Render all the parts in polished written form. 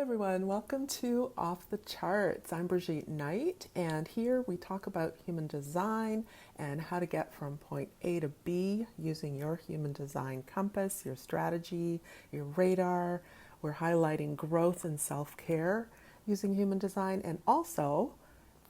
everyone. Welcome to Off the Charts. I'm Brigitte Knight, and here we talk about human design and how to get from point A to B using your human design compass, your strategy, your radar. We're highlighting growth and self care using human design, and also,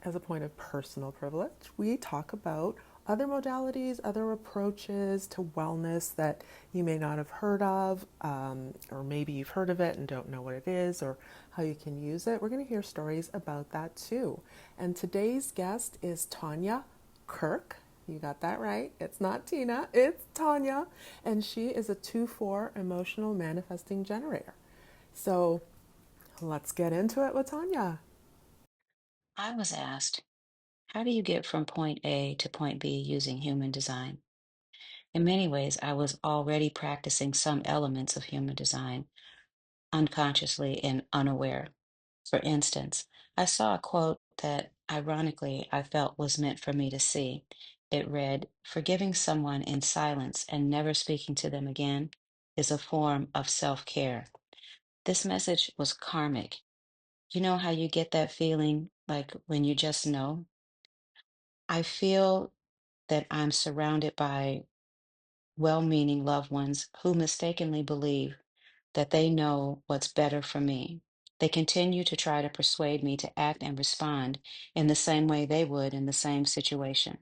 as a point of personal privilege, we talk about other modalities, other approaches to wellness that you may not have heard of, or maybe you've heard of it and don't know what it is or how you can use it. We're going to hear stories about that too. And today's guest is Tyna Kirk. You got that right. It's not Tina, it's Tanya. And she is a 2-4 emotional manifesting generator. So let's get into it with Tanya. I was asked, how do you get from point A to point B using human design? In many ways, I was already practicing some elements of human design unconsciously and unaware. For instance, I saw a quote that, ironically, I felt was meant for me to see. It read, "Forgiving someone in silence and never speaking to them again is a form of self care." This message was karmic. You know how you get that feeling like when you just know? I feel that I'm surrounded by well meaning loved ones who mistakenly believe that they know what's better for me. They continue to try to persuade me to act and respond in the same way they would in the same situation.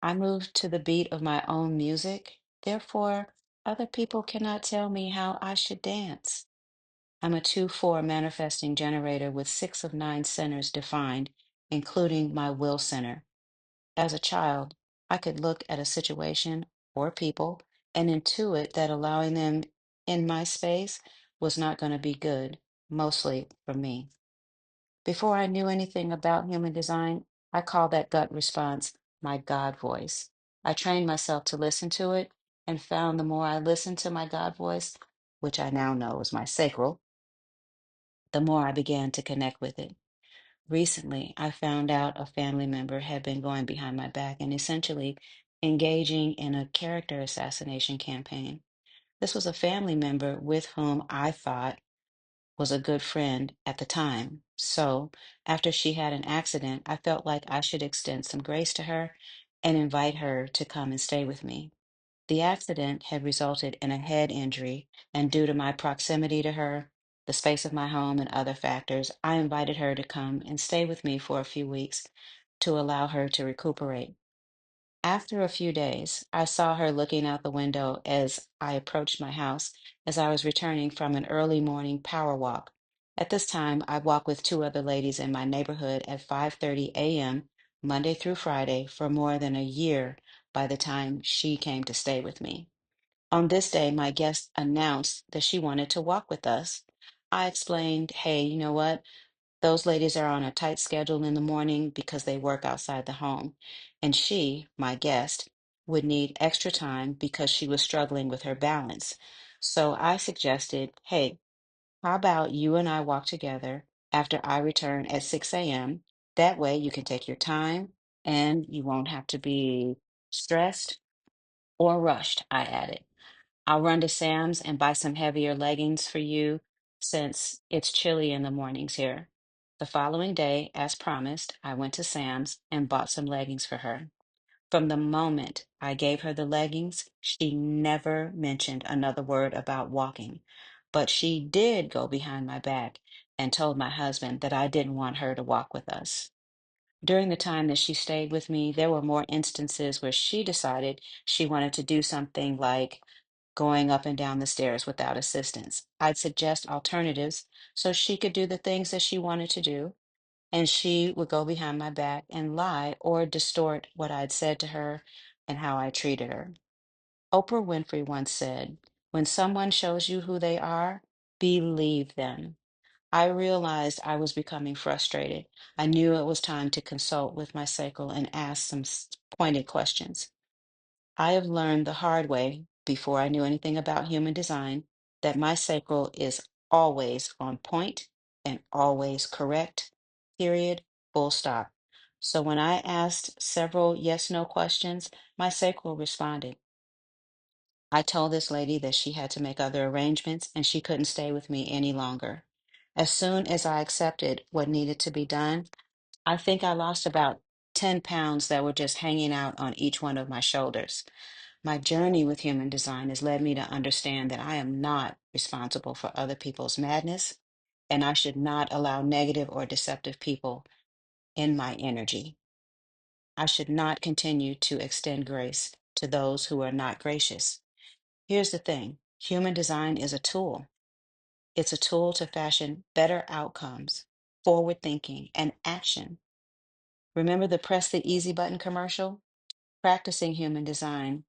I move to the beat of my own music, therefore, other people cannot tell me how I should dance. I'm a 2-4 manifesting generator with 6 of 9 centers defined, including my will center. As a child, I could look at a situation or people and intuit that allowing them in my space was not going to be good, mostly for me. Before I knew anything about human design, I call that gut response my God voice. I trained myself to listen to it and found the more I listened to my God voice, which I now know is my sacral, the more I began to connect with it. Recently, I found out a family member had been going behind my back and essentially engaging in a character assassination campaign. This was a family member with whom I thought was a good friend at the time. So, after she had an accident, I felt like I should extend some grace to her and invite her to come and stay with me. The accident had resulted in a head injury, and due to my proximity to her, the space of my home, and other factors, I invited her to come and stay with me for a few weeks to allow her to recuperate. After a few days, I saw her looking out the window as I approached my house as I was returning from an early morning power walk. At this time, I walk with 2 other ladies in my neighborhood at 5:30 a.m. Monday through Friday for more than a year by the time she came to stay with me. On this day, my guest announced that she wanted to walk with us. I explained, hey, you know what? Those ladies are on a tight schedule in the morning because they work outside the home. And she, my guest, would need extra time because she was struggling with her balance. So I suggested, hey, how about you and I walk together after I return at 6 a.m.? That way you can take your time and you won't have to be stressed or rushed, I added. I'll run to Sam's and buy some heavier leggings for you since it's chilly in the mornings here. The following day, as promised, I went to Sam's and bought some leggings for her. From the moment I gave her the leggings, she never mentioned another word about walking. But she did go behind my back and told my husband that I didn't want her to walk with us. During the time that she stayed with me, there were more instances where she decided she wanted to do something like going up and down the stairs without assistance. I'd suggest alternatives so she could do the things that she wanted to do, and she would go behind my back and lie or distort what I'd said to her and how I treated her. Oprah Winfrey once said, "When someone shows you who they are, believe them." I realized I was becoming frustrated. I knew it was time to consult with my cycle and ask some pointed questions. I have learned the hard way before I knew anything about human design that my sacral is always on point and always correct, period, full stop. So when I asked several yes no questions, my sacral responded. I told this lady that she had to make other arrangements and she couldn't stay with me any longer. As soon as I accepted what needed to be done, I think I lost about 10 pounds that were just hanging out on each one of my shoulders. My journey with human design has led me to understand that I am not responsible for other people's madness, and I should not allow negative or deceptive people in my energy. I should not continue to extend grace to those who are not gracious. Here's the thing: human design is a tool. It's a tool to fashion better outcomes, forward thinking, and action. Remember the press the easy button commercial? Practicing human design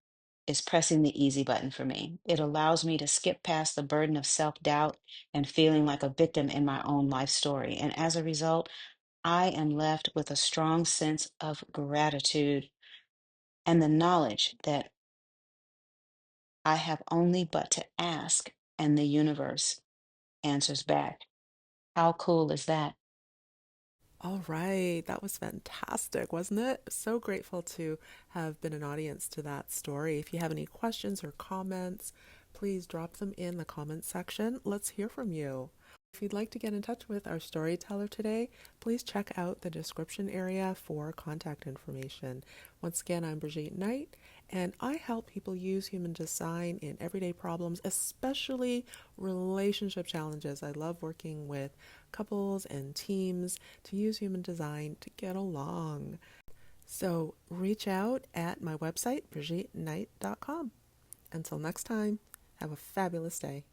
is pressing the easy button for me. It allows me to skip past the burden of self doubt and feeling like a victim in my own life story. And as a result, I am left with a strong sense of gratitude and the knowledge that I have only but to ask, and the universe answers back. How cool is that? All right, that was fantastic, wasn't it? So grateful to have been an audience to that story. If you have any questions or comments, please drop them in the comments section. Let's hear from you. If you'd like to get in touch with our storyteller today, please check out the description area for contact information. Once again, I'm Brigitte Knight, and I help people use human design in everyday problems, especially relationship challenges. I love working with couples and teams to use human design to get along. So reach out at my website, brigittenight.com. Until next time, have a fabulous day.